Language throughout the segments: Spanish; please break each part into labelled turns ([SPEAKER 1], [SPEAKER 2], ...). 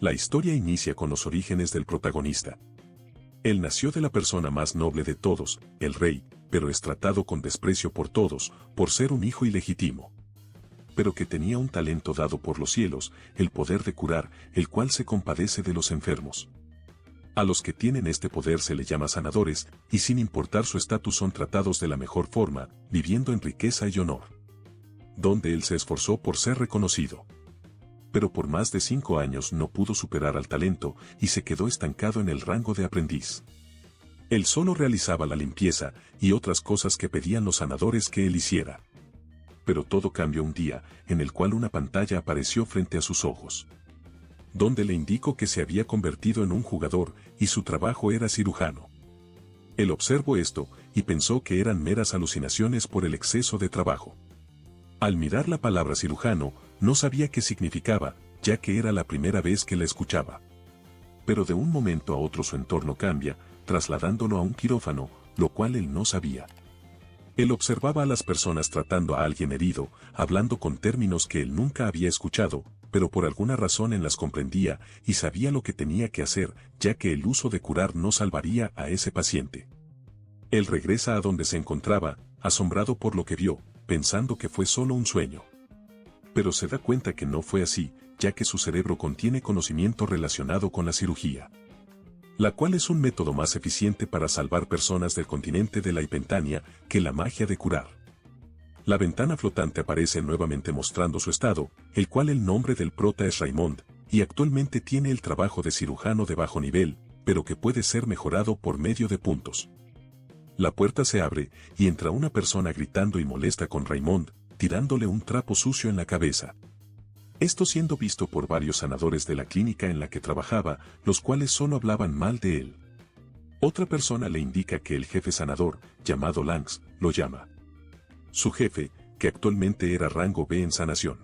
[SPEAKER 1] La historia inicia con los orígenes del protagonista. Él nació de la persona más noble de todos, el rey, pero es tratado con desprecio por todos, por ser un hijo ilegítimo. Pero que tenía un talento dado por los cielos, el poder de curar, el cual se compadece de los enfermos. A los que tienen este poder se le llama sanadores, y sin importar su estatus son tratados de la mejor forma, viviendo en riqueza y honor. Donde él se esforzó por ser reconocido. Pero por más de 5 años no pudo superar al talento y se quedó estancado en el rango de aprendiz. Él solo realizaba la limpieza y otras cosas que pedían los sanadores que él hiciera. Pero todo cambió un día, en el cual una pantalla apareció frente a sus ojos. Donde le indicó que se había convertido en un jugador y su trabajo era cirujano. Él observó esto y pensó que eran meras alucinaciones por el exceso de trabajo. Al mirar la palabra cirujano, no sabía qué significaba, ya que era la primera vez que la escuchaba. Pero de un momento a otro su entorno cambia, trasladándolo a un quirófano, lo cual él no sabía. Él observaba a las personas tratando a alguien herido, hablando con términos que él nunca había escuchado, pero por alguna razón él las comprendía y sabía lo que tenía que hacer, ya que el uso de curar no salvaría a ese paciente. Él regresa a donde se encontraba, asombrado por lo que vio, pensando que fue solo un sueño. Pero se da cuenta que no fue así, ya que su cerebro contiene conocimiento relacionado con la cirugía. La cual es un método más eficiente para salvar personas del continente de la Hipentania que la magia de curar. La ventana flotante aparece nuevamente mostrando su estado, el cual el nombre del prota es Raymond, y actualmente tiene el trabajo de cirujano de bajo nivel, pero que puede ser mejorado por medio de puntos. La puerta se abre, y entra una persona gritando y molesta con Raymond, tirándole un trapo sucio en la cabeza. Esto siendo visto por varios sanadores de la clínica en la que trabajaba, los cuales solo hablaban mal de él. Otra persona le indica que el jefe sanador, llamado Lance, lo llama. Su jefe, que actualmente era rango B en sanación.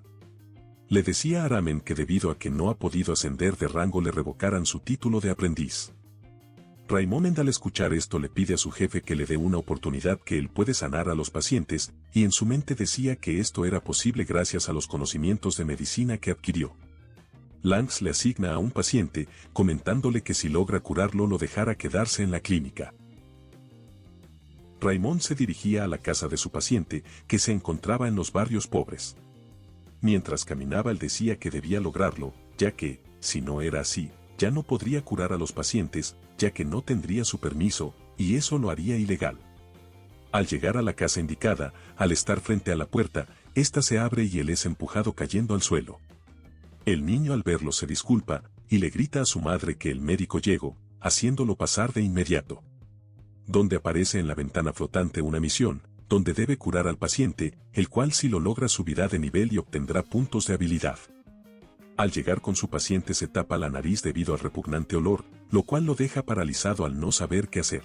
[SPEAKER 1] Le decía a Ramen que debido a que no ha podido ascender de rango le revocaran su título de aprendiz. Raymond al escuchar esto le pide a su jefe que le dé una oportunidad que él puede sanar a los pacientes, y en su mente decía que esto era posible gracias a los conocimientos de medicina que adquirió. Lance le asigna a un paciente, comentándole que si logra curarlo lo dejara quedarse en la clínica. Raymond se dirigía a la casa de su paciente, que se encontraba en los barrios pobres. Mientras caminaba él decía que debía lograrlo, ya que, si no era así, ya no podría curar a los pacientes, ya que no tendría su permiso, y eso lo haría ilegal. Al llegar a la casa indicada, al estar frente a la puerta, ésta se abre y él es empujado cayendo al suelo. El niño al verlo se disculpa, y le grita a su madre que el médico llegó, haciéndolo pasar de inmediato. Donde aparece en la ventana flotante una misión, donde debe curar al paciente, el cual si lo logra subirá de nivel y obtendrá puntos de habilidad. Al llegar con su paciente se tapa la nariz debido al repugnante olor, lo cual lo deja paralizado al no saber qué hacer.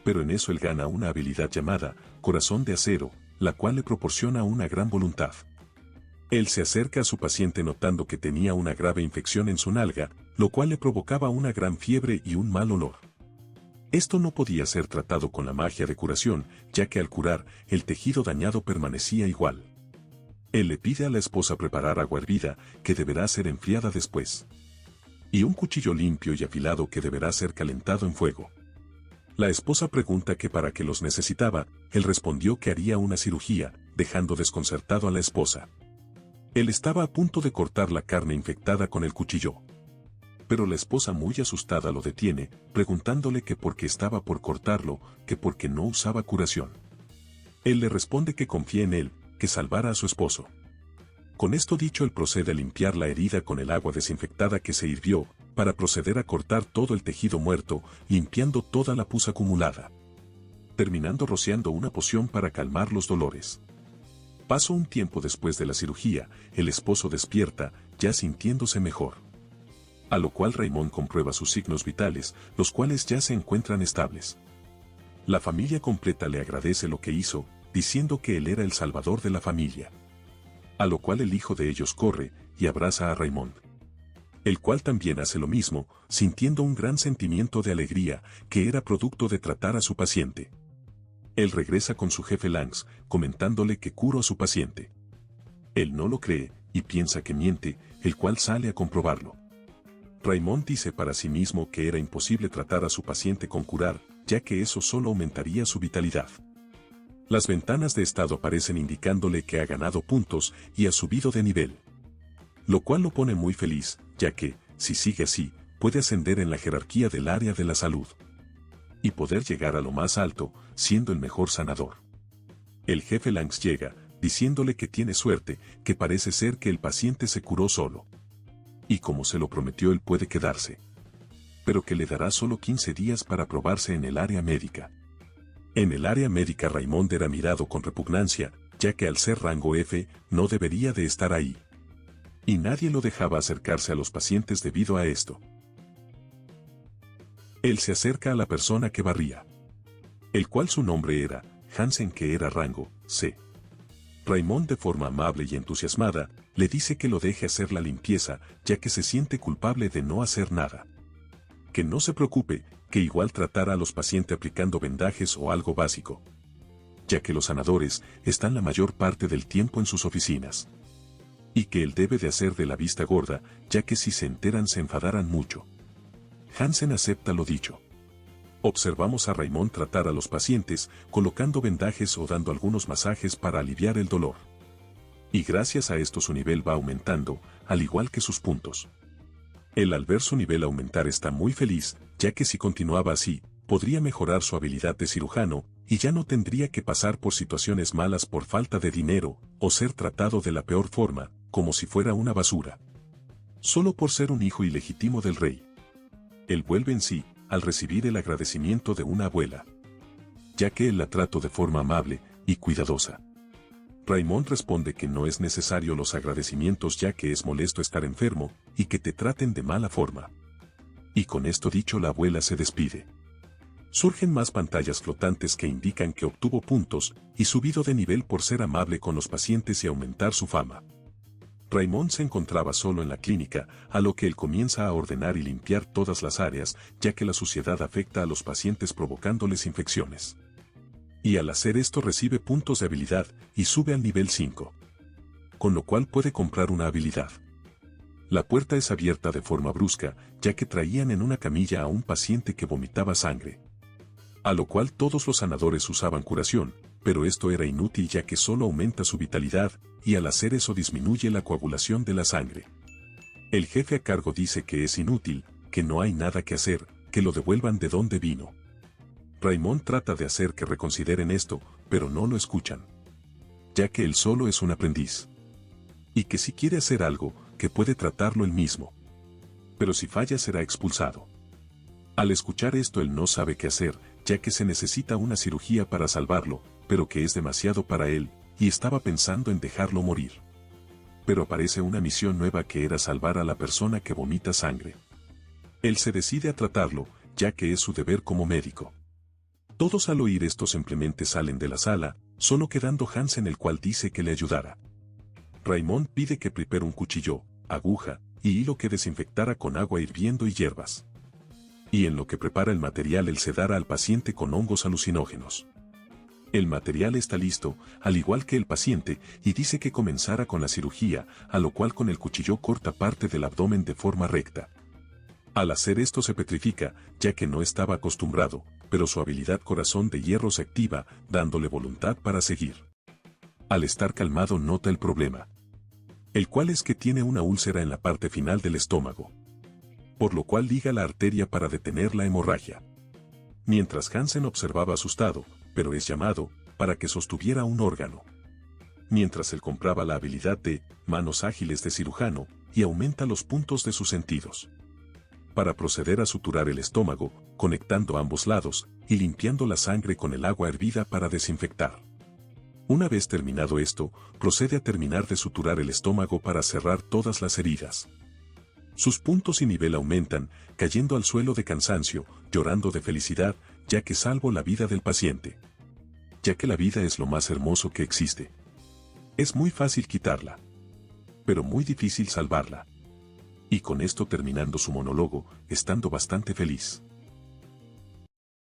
[SPEAKER 1] Pero en eso él gana una habilidad llamada Corazón de Acero, la cual le proporciona una gran voluntad. Él se acerca a su paciente notando que tenía una grave infección en su nalga, lo cual le provocaba una gran fiebre y un mal olor. Esto no podía ser tratado con la magia de curación, ya que al curar, el tejido dañado permanecía igual. Él le pide a la esposa preparar agua hervida, que deberá ser enfriada después. Y un cuchillo limpio y afilado que deberá ser calentado en fuego. La esposa pregunta que para qué los necesitaba, él respondió que haría una cirugía, dejando desconcertado a la esposa. Él estaba a punto de cortar la carne infectada con el cuchillo. Pero la esposa muy asustada lo detiene, preguntándole que por qué estaba por cortarlo, que por qué no usaba curación. Él le responde que confía en él, que salvara a su esposo. Con esto dicho él procede a limpiar la herida con el agua desinfectada que se hirvió, para proceder a cortar todo el tejido muerto, limpiando toda la pus acumulada. Terminando rociando una poción para calmar los dolores. Pasó un tiempo después de la cirugía, el esposo despierta, ya sintiéndose mejor. A lo cual Raymond comprueba sus signos vitales, los cuales ya se encuentran estables. La familia completa le agradece lo que hizo, diciendo que él era el salvador de la familia. A lo cual el hijo de ellos corre, y abraza a Raymond. El cual también hace lo mismo, sintiendo un gran sentimiento de alegría, que era producto de tratar a su paciente. Él regresa con su jefe Lance, comentándole que curó a su paciente. Él no lo cree, y piensa que miente, el cual sale a comprobarlo. Raymond dice para sí mismo que era imposible tratar a su paciente con curar, ya que eso solo aumentaría su vitalidad. Las ventanas de estado aparecen indicándole que ha ganado puntos y ha subido de nivel. Lo cual lo pone muy feliz, ya que, si sigue así, puede ascender en la jerarquía del área de la salud. Y poder llegar a lo más alto, siendo el mejor sanador. El jefe Langs llega, diciéndole que tiene suerte, que parece ser que el paciente se curó solo. Y como se lo prometió él puede quedarse. Pero que le dará solo 15 días para probarse en el área médica. En el área médica Raymond era mirado con repugnancia, ya que al ser rango F, no debería de estar ahí. Y nadie lo dejaba acercarse a los pacientes debido a esto. Él se acerca a la persona que barría. El cual su nombre era Hansen, que era rango C. Raymond de forma amable y entusiasmada, le dice que lo deje hacer la limpieza, ya que se siente culpable de no hacer nada. Que no se preocupe, que igual tratará a los pacientes aplicando vendajes o algo básico. Ya que los sanadores están la mayor parte del tiempo en sus oficinas. Y que él debe de hacer de la vista gorda, ya que si se enteran se enfadarán mucho. Hansen acepta lo dicho. Observamos a Raymond tratar a los pacientes, colocando vendajes o dando algunos masajes para aliviar el dolor. Y gracias a esto su nivel va aumentando, al igual que sus puntos. Él al ver su nivel aumentar está muy feliz, ya que si continuaba así, podría mejorar su habilidad de cirujano, y ya no tendría que pasar por situaciones malas por falta de dinero, o ser tratado de la peor forma, como si fuera una basura. Solo por ser un hijo ilegítimo del rey. Él vuelve en sí, al recibir el agradecimiento de una abuela. Ya que él la trató de forma amable y cuidadosa. Raymond responde que no es necesario los agradecimientos ya que es molesto estar enfermo, y que te traten de mala forma. Y con esto dicho la abuela se despide. Surgen más pantallas flotantes que indican que obtuvo puntos, y subido de nivel por ser amable con los pacientes y aumentar su fama. Raymond se encontraba solo en la clínica, a lo que él comienza a ordenar y limpiar todas las áreas, ya que la suciedad afecta a los pacientes provocándoles infecciones. Y al hacer esto recibe puntos de habilidad, y sube al nivel 5. Con lo cual puede comprar una habilidad. La puerta es abierta de forma brusca, ya que traían en una camilla a un paciente que vomitaba sangre. A lo cual todos los sanadores usaban curación, pero esto era inútil ya que solo aumenta su vitalidad, y al hacer eso disminuye la coagulación de la sangre. El jefe a cargo dice que es inútil, que no hay nada que hacer, que lo devuelvan de donde vino. Raymond trata de hacer que reconsideren esto, pero no lo escuchan. Ya que él solo es un aprendiz. Y que si quiere hacer algo, que puede tratarlo él mismo. Pero si falla será expulsado. Al escuchar esto él no sabe qué hacer, ya que se necesita una cirugía para salvarlo, pero que es demasiado para él, y estaba pensando en dejarlo morir. Pero aparece una misión nueva que era salvar a la persona que vomita sangre. Él se decide a tratarlo, ya que es su deber como médico. Todos al oír esto simplemente salen de la sala, solo quedando Hansen el cual dice que le ayudara. Raymond pide que prepare un cuchillo, aguja, y hilo que desinfectara con agua hirviendo y hierbas. Y en lo que prepara el material él sedara al paciente con hongos alucinógenos. El material está listo, al igual que el paciente, y dice que comenzara con la cirugía, a lo cual con el cuchillo corta parte del abdomen de forma recta. Al hacer esto se petrifica, ya que no estaba acostumbrado, pero su habilidad corazón de hierro se activa, dándole voluntad para seguir. Al estar calmado nota el problema. El cual es que tiene una úlcera en la parte final del estómago. Por lo cual liga la arteria para detener la hemorragia. Mientras Hansen observaba asustado, pero es llamado, para que sostuviera un órgano. Mientras él compraba la habilidad de manos ágiles de cirujano, y aumenta los puntos de sus sentidos. Para proceder a suturar el estómago, conectando ambos lados, y limpiando la sangre con el agua hervida para desinfectar. Una vez terminado esto, procede a terminar de suturar el estómago para cerrar todas las heridas. Sus puntos y nivel aumentan, cayendo al suelo de cansancio, llorando de felicidad, ya que salvo la vida del paciente. Ya que la vida es lo más hermoso que existe. Es muy fácil quitarla. Pero muy difícil salvarla. Y con esto terminando su monólogo, estando bastante feliz.